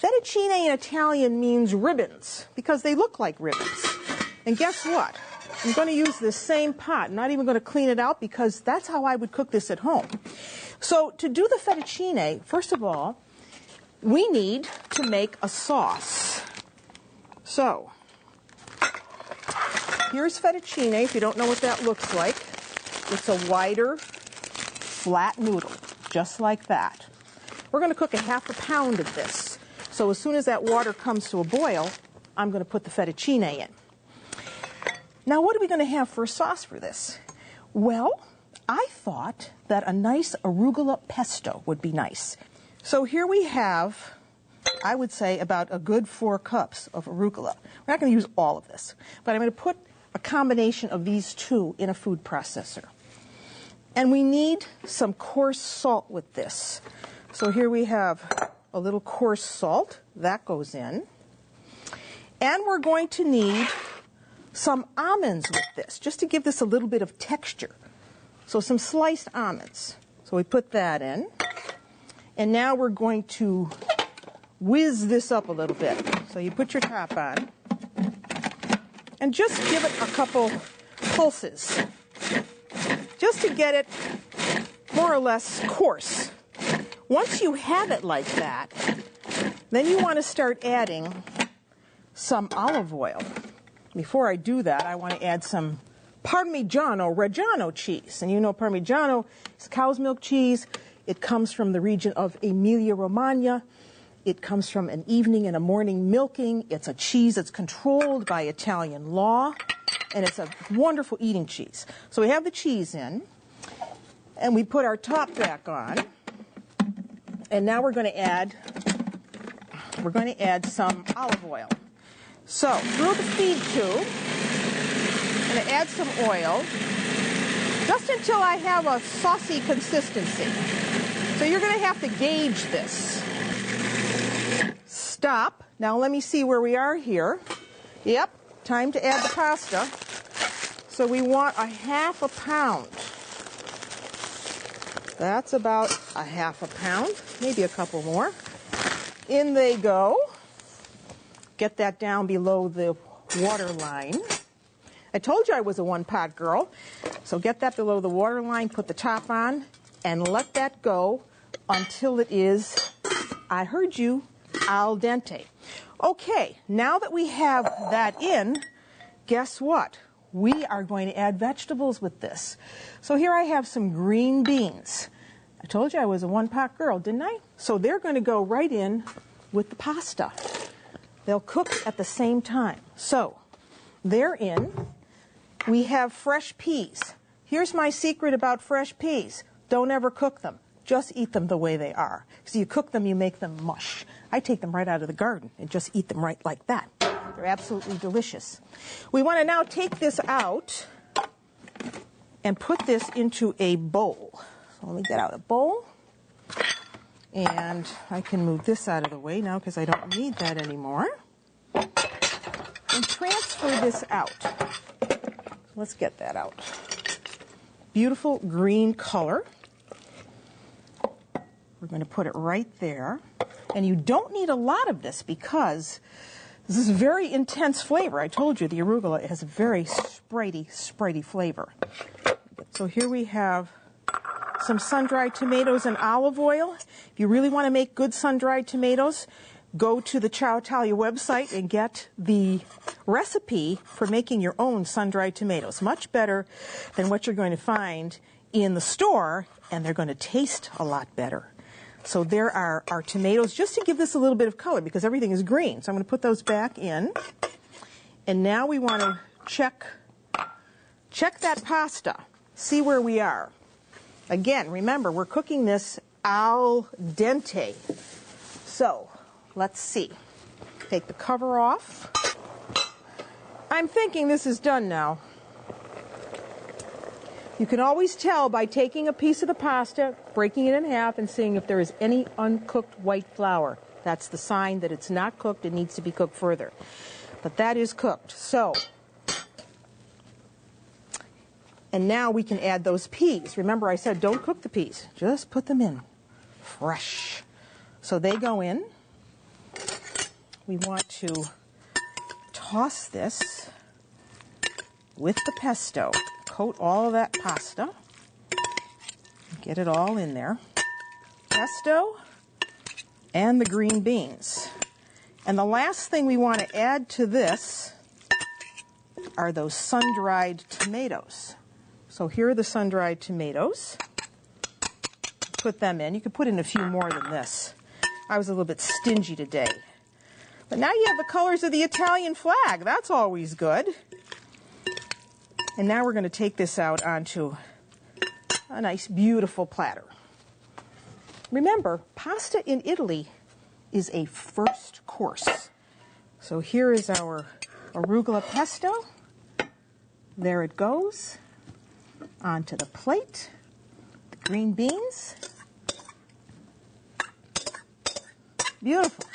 Fettuccine in Italian means ribbons because they look like ribbons. And guess what? I'm going to use this same pot. I'm not even going to clean it out because that's how I would cook this at home. So to do the fettuccine, first of all, we need to make a sauce. So here's fettuccine. If you don't know what that looks like, it's a wider, flat noodle, just like that. We're going to cook a ½ pound of this. So as soon as that water comes to a boil, I'm going to put the fettuccine in. Now, what are we going to have for a sauce for this? Well, I thought that a nice arugula pesto would be nice. So here we have, I would say, about a good 4 cups of arugula. We're not going to use all of this, but I'm going to put a combination of these two in a food processor. And we need some coarse salt with this. So here we have a little coarse salt. That goes in. And we're going to need some almonds with this, just to give this a little bit of texture. So some sliced almonds. So we put that in. And now we're going to whiz this up a little bit. So you put your top on. And just give it a couple pulses. Just to get it more or less coarse. Once you have it like that, then you want to start adding some olive oil. Before I do that, I want to add some Parmigiano Reggiano cheese. And you know Parmigiano is cow's milk cheese. It comes from the region of Emilia-Romagna. It comes from an evening and a morning milking. It's a cheese that's controlled by Italian law. And it's a wonderful eating cheese. So we have the cheese in. And we put our top back on. And now we're going to add some olive oil. So through the feed tube, I'm going to add some oil, just until I have a saucy consistency. So you're going to have to gauge this. Stop. Now let me see where we are here. Yep, time to add the pasta. So we want a ½ pound. That's about a ½ pound, maybe a couple more. In they go. Get that down below the water line. I told you I was a one-pot girl. So get that below the water line, put the top on, and let that go until it is, I heard you, al dente. Okay, now that we have that in, guess what? We are going to add vegetables with this. So here I have some green beans. I told you I was a one-pot girl, didn't I? So they're going to go right in with the pasta. They'll cook at the same time. So they're in. We have fresh peas. Here's my secret about fresh peas. Don't ever cook them. Just eat them the way they are. So you cook them, you make them mush. I take them right out of the garden and just eat them right like that. They're absolutely delicious. We want to now take this out and put this into a bowl. So let me get out a bowl. And I can move this out of the way now because I don't need that anymore. And transfer this out. Let's get that out. Beautiful green color. We're going to put it right there. And you don't need a lot of this because this is very intense flavor. I told you the arugula has a very spritey flavor. So here we have some sun-dried tomatoes and olive oil. If you really want to make good sun-dried tomatoes, go to the Ciao Italia website and get the recipe for making your own sun-dried tomatoes. Much better than what you're going to find in the store, and they're going to taste a lot better. So there are our tomatoes, just to give this a little bit of color because everything is green. So I'm going to put those back in. And now we want to check that pasta, see where we are. Again, remember, we're cooking this al dente. So let's see. Take the cover off. I'm thinking this is done now. You can always tell by taking a piece of the pasta, breaking it in half, and seeing if there is any uncooked white flour. That's the sign that it's not cooked. It needs to be cooked further. But that is cooked. So, and now we can add those peas. Remember, I said don't cook the peas. Just put them in fresh. So they go in. we want to toss this with the pesto. Coat all of that pasta. Get it all in there. Pesto and the green beans. And the last thing we want to add to this are those sun-dried tomatoes. So here are the sun-dried tomatoes. Put them in. You could put in a few more than this. I was a little bit stingy today. But now you have the colors of the Italian flag. That's always good. And now we're going to take this out onto a nice, beautiful platter. Remember, pasta in Italy is a first course. So here is our arugula pesto. There it goes. Onto the plate. The green beans. Beautiful.